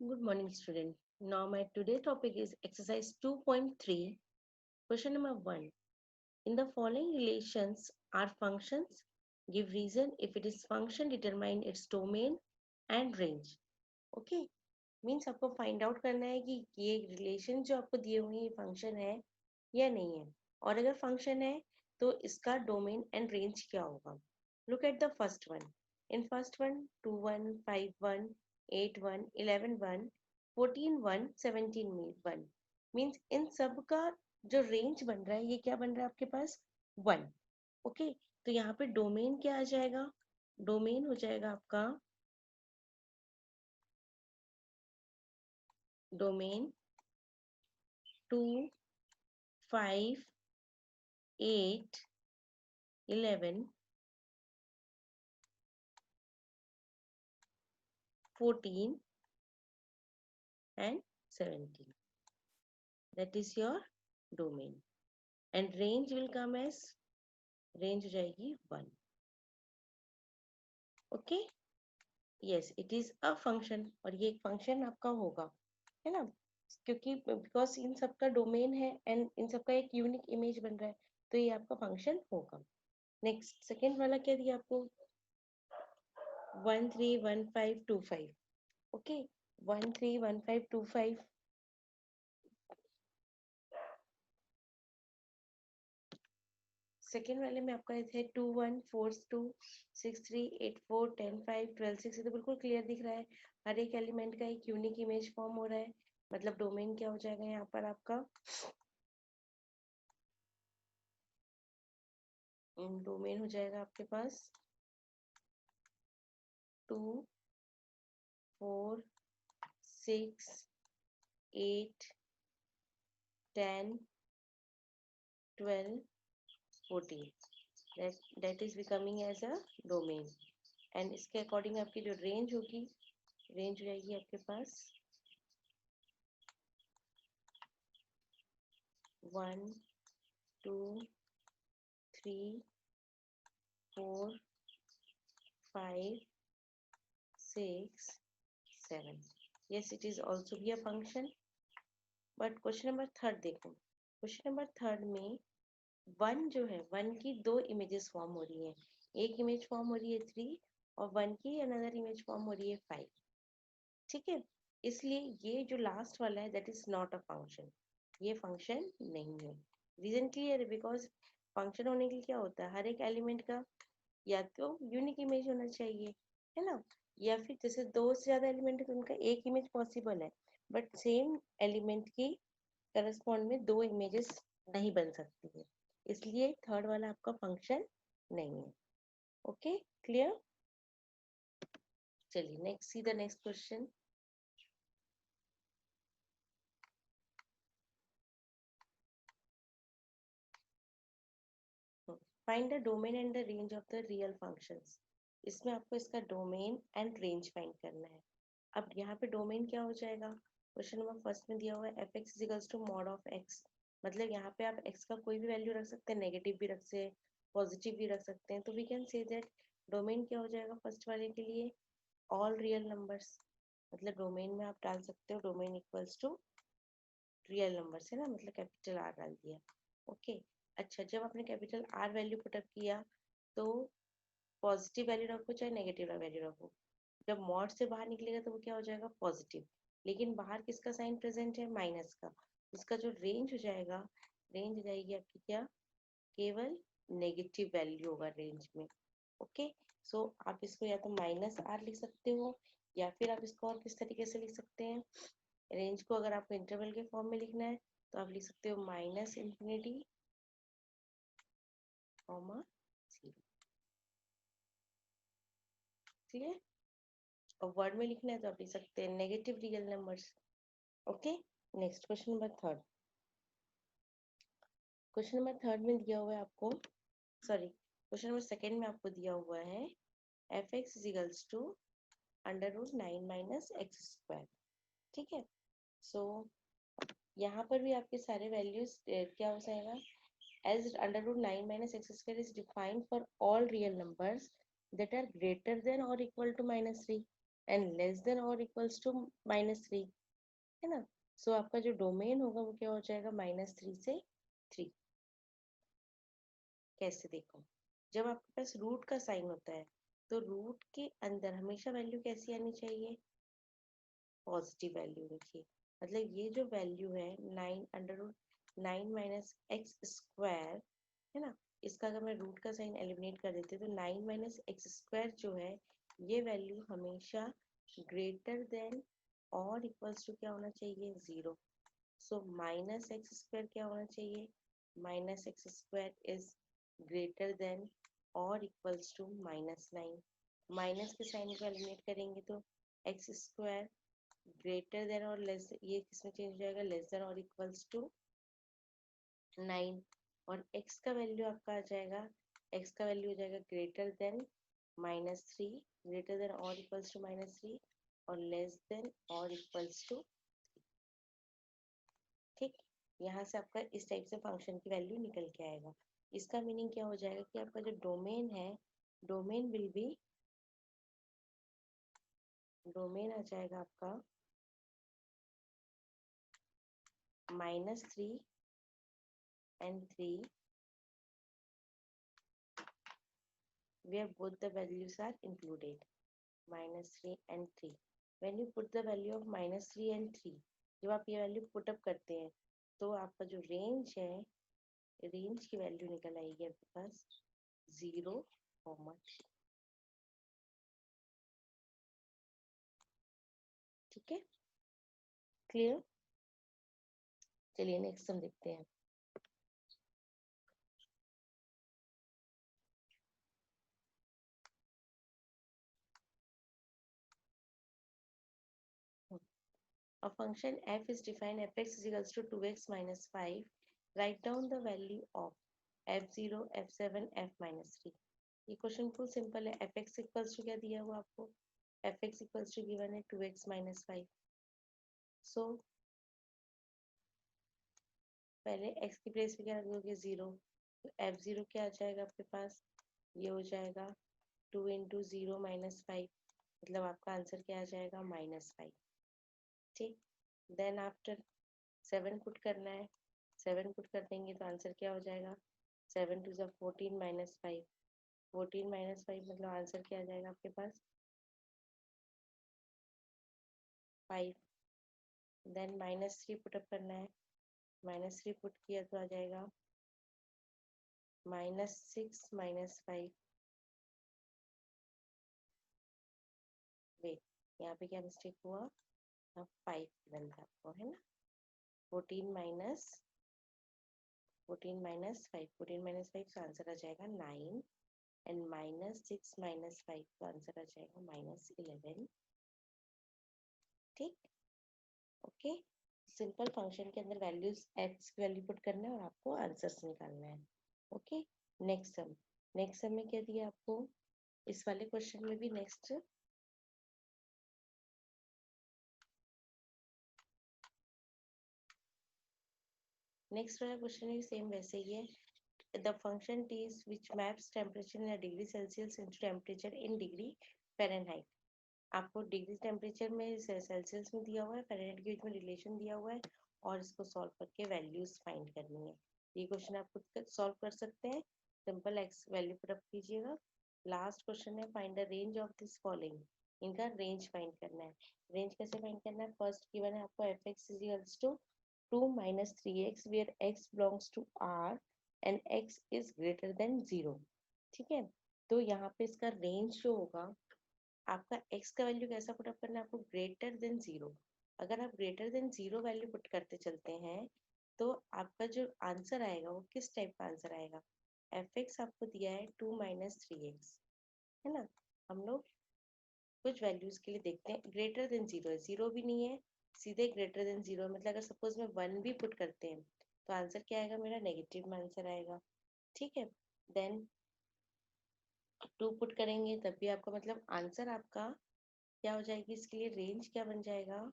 Good morning, student. Now, my today topic is exercise 2.3. Question number 1. In the following relations are functions. Give reason if it is function, determine its domain and range. Okay. Means आपको find out करना है कि ये relation जो आपको दिए हुए हैं ये function है या नहीं है. और अगर function है तो इसका domain and range क्या होगा. Look at the first one. In first one, 2 1 5 1 8 1 11 1 14 1 17 1 means in सब का जो रेंज बन रहा है ये क्या बन रहा है आपके पास 1. ओके. तो यहाँ पे डोमेन क्या आ जाएगा. डोमेन हो जाएगा आपका domain 2 5 8 11 14 and 17. That is your domain. And range will come as range हो जाएगी 1. Okay. Yes it is a function और ये एक फंक्शन आपका होगा है ना, क्योंकि बिकॉज इन सब का डोमेन है एंड इन सब का एक यूनिक इमेज बन रहा है तो ये आपका फंक्शन होगा. नेक्स्ट सेकेंड वाला क्या दिया आपको 1 3 1 5 2 5. ओके. 1 3 1 5 2 5. सेकेंड वाले में आपका थे 2 1 4 2 6 3 8 4 10 5 12 6. तो बिल्कुल क्लियर दिख रहा है हर एक एलिमेंट का एक यूनिक इमेज फॉर्म हो रहा है. मतलब डोमेन क्या हो जाएगा यहाँ पर आपका डोमेन हो जाएगा आपके पास 2 4 6 8 10 12 14. that is becoming as a domain. And इसके अकॉर्डिंग आपकी जो रेंज होगी रेंज हो जाएगी आपके पास 1 2 3 4 5 6 7. yes it is also be a function. But question number third देखो. क्वेश्चन नंबर थर्ड में वन जो है वन की दो इमेजेस फॉर्म हो रही है. एक इमेज फॉर्म हो रही है 3 और वन की अनदर इमेज फॉर्म हो रही है 5. ठीक है. इसलिए ये जो लास्ट वाला है that is not a function. ये फंक्शन नहीं है. रीजन क्लियर है बिकॉज फंक्शन होने के लिए क्या होता है हर एक एलिमेंट का या तो यूनिक इमेज होना चाहिए है ना, या फिर जैसे दो से ज्यादा एलिमेंट है तो उनका एक इमेज पॉसिबल है बट सेम एलिमेंट की करस्पॉन्ड में दो इमेजेस नहीं बन सकती है. इसलिए थर्ड वाला आपका फंक्शन नहीं है. Okay clear. चलिए next see the next question. Find the domain and the range of the real functions. इसमें आपको इसका डोमेन एंड रेंज फाइंड करना है. अब यहाँ पे डोमेन क्या हो जाएगा. क्वेश्चन नंबर फर्स्ट में दिया हुआ है F X is equals to mod of X. मतलब यहाँ पे आप एक्स का कोई भी वैल्यू रख सकते हैं, नेगेटिव भी रख सकते हैं, पॉजिटिव भी रख सकते हैं. तो we can say that domain क्या हो जाएगा फर्स्ट वाले के लिए ऑल रियल नंबर्स. मतलब डोमेन में आप डाल सकते हो domain equals to real numbers है ना, मतलब कैपिटल आर डाल दिया. ओके. अच्छा जब आपने कैपिटल आर वैल्यू पुटअप किया तो पॉजिटिव वैल्यू रखो चाहे नेगेटिव वैल्यू रखो. जब मॉड से बाहर निकलेगा तो वो क्या हो जाएगा पॉजिटिव. लेकिन बाहर किसका साइन प्रेजेंट है माइनस का. इसका जो रेंज हो जाएगा रेंज हो जाएगी आपकी क्या केवल नेगेटिव वैल्यू होगा रेंज में. ओके. सो आप इसको या तो माइनस आर लिख सकते हो या फिर आप इसको और किस तरीके से लिख सकते हैं. रेंज को अगर आपको इंटरवल के फॉर्म में लिखना है तो आप लिख सकते हो माइनस इंफिनिटी कॉमा 0. क्लियर. और वर्ड में लिखना है तो आप लिख सकते हैं negative real numbers. Okay. Next question number third. Question number third में दिया हुआ है आपको सॉरी क्वेश्चन नंबर सेकेंड में आपको दिया हुआ है F X is equals to under root 9 minus X square. ठीक है. सो यहाँ पर भी आपके सारे वैल्यूज क्या हो जाएगा as under root 9 minus X square is defined for all real numbers that are greater than or equal to -3. And less than और इक्वल्स टू -3, है ना। सो आपका जो डोमेन होगा वो क्या हो जाएगा, -3 से 3। कैसे देखो, जब आपके पास रूट का साइन होता है तो रूट के अंदर हमेशा वैल्यू कैसी आनी चाहिए, पॉजिटिव वैल्यू रखिए। मतलब ये जो वैल्यू है 9 √9 - x², है ना, इसका अगर मैं रूट का साइन एलिमिनेट कर देती हूँ तो 9 - x² जो है ये वैल्यू हमेशा ग्रेटर देन और इक्वल्स टू क्या होना चाहिए, 0। सो -x² क्या होना चाहिए, -x² इज ग्रेटर देन और इक्वल्स टू -9। माइनस के साइन को एलिमिनेट करेंगे तो x² ग्रेटर देन और लेस, ये किसमें चेंज हो जाएगा, लेस देन और इक्वल्स टू 9। और x का वैल्यू आपका आ जाएगा, x का वैल्यू हो जाएगा ग्रेटर देन -3, ग्रेटर देन और इक्वल्स टू -3 और लेस देन और इक्वल्स टू, ठीक। यहाँ से आपका इस टाइप से फंक्शन की वैल्यू निकल के आएगा। इसका मीनिंग क्या हो जाएगा कि आपका जो डोमेन है, डोमेन विल बी, डोमेन आ जाएगा आपका -3 and 3 where both the values are included, -3 and 3। when you put the value of -3 and 3, जब आप ये वैल्यू पुट अप करते हैं तो आपका जो रेंज है, रेंज की वैल्यू निकल आएगी आपके पास 0, ठीक है, क्लियर। चलिए नेक्स्ट हम देखते हैं। A function f is defined fx is equals to 2x minus 5. Write down the value of f0, f7, f minus 3। ये क्वेश्चन फुल सिंपल है। fx इक्वल्स टू क्या दिया हुआ आपको, fx इक्वल्स टू गिवन है 2x minus 5। सो पहले x की place पे क्या रख दोगे, 0। तो f0 क्या आ जाएगा आपके पास, ये हो जाएगा 2 × 0 - 5, मतलब आपका आंसर क्या आ जाएगा, -5, ठीक। देन आफ्टर 7 पुट करना है, 7 पुट कर देंगे तो आंसर क्या हो जाएगा, 7 × 2 = 14 - 5, 14 - 5 मतलब आंसर क्या आ जाएगा आपके पास, 5। देन -3 पुटअप करना है, -3 पुट किया तो आ जाएगा -6 - 5। वेट, यहाँ पे क्या मिस्टेक हुआ, अब 5 गिवन था आपको, है ना। 14 माइनस 5, 14 - 5 का आंसर आ जाएगा 9 एंड -6 - 5 का आंसर आ जाएगा -11, ठीक। ओके, सिंपल फंक्शन के अंदर वैल्यूज एक्स की वैल्यू पुट करना है और आपको आंसर्स निकालना है। ओके, नेक्स्ट सम में क्या दिया आपको, इस वाले क्वेश्चन में भी नेक्स्ट वाला क्वेश्चन भी सेम वैसे ही है। The function t is which maps temperature in a degree Celsius into temperature in degree Fahrenheit। आपको डिग्री टेम्परेचर में सेल्सियस में दिया हुआ है, फ़ारेनहाइट के बीच में रिलेशन दिया हुआ है और इसको सॉल्व करके वैल्यूज फाइंड करनी है। ये क्वेश्चन आप खुद सॉल्व कर सकते हैं, simple x value put up कीजिएगा। लास्ट क्वेश्चन है find the range of this following, इनका रेंज फाइंड करना है। रेंज कैसे फाइंड करना है, फर्स्ट गिवन है आपको fx is equals to 2 - 3x where x belongs to R and x is greater than 0, ठीक है। तो यहाँ पे इसका रेंज जो होगा, आपका x का वैल्यू कैसा पुट अप करना है आपको, ग्रेटर देन 0। अगर आप ग्रेटर देन 0 वैल्यू पुट करते चलते हैं तो आपका जो आंसर आएगा वो किस टाइप का आंसर आएगा, fx आपको दिया है 2 - 3x, है ना। हम लोग कुछ वैल्यूज के लिए देखते हैं, ग्रेटर देन 0 है, 0 भी नहीं है, सीधे ग्रेटर देन 0, मतलब अगर सपोज में 1 भी पुट करते हैं तो आंसर क्या आएगा, मेरा नेगेटिव में आंसर आएगा, ठीक है। देन 2 पुट करेंगे तब भी आपका मतलब आंसर आपका क्या हो जाएगी, इसके लिए रेंज क्या बन जाएगा,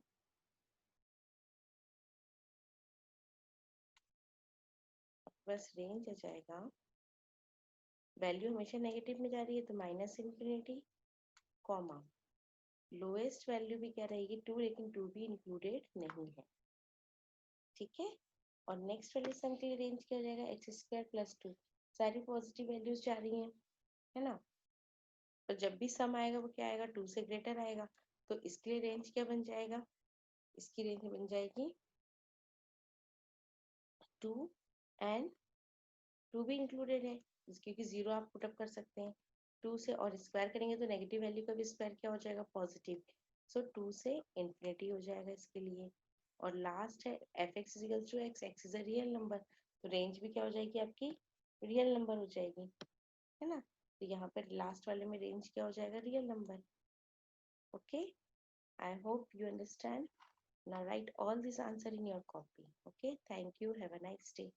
बस रेंज आ जाएगा, वैल्यू हमेशा नेगेटिव में जा रही है तो -∞, कॉमा लोएस्ट वैल्यू भी क्या रहेगी 2, लेकिन 2 भी इंक्लूडेड नहीं है, ठीक है। और नेक्स्ट वाले सम के लिए रेंज क्या हो जाएगा, x² + 2, सारी पॉजिटिव वैल्यूज जा रही हैं, है ना। तो जब भी सम आएगा वो क्या आएगा, 2 से ग्रेटर आएगा, तो इसके लिए रेंज क्या बन जाएगा, इसकी रेंज बन जाएगी 2 एंड 2 भी इंक्लूडेड है, क्योंकि 0 आप पुटअप कर सकते हैं। 2 से और स्क्वायर करेंगे तो नेगेटिव वैल्यू का भी स्क्वायर क्या हो जाएगा, पॉजिटिव। सो 2 से इन्फिनिटी हो जाएगा इसके लिए। और लास्ट है f(x)=x, x is a real number, तो रेंज भी क्या हो जाएगी आपकी, रियल नंबर हो जाएगी, है ना। तो यहाँ पर लास्ट वाले में रेंज क्या हो जाएगा, real number. Okay, I hope you understand. Now write all this answer in your copy. Okay, thank you. Have a nice day.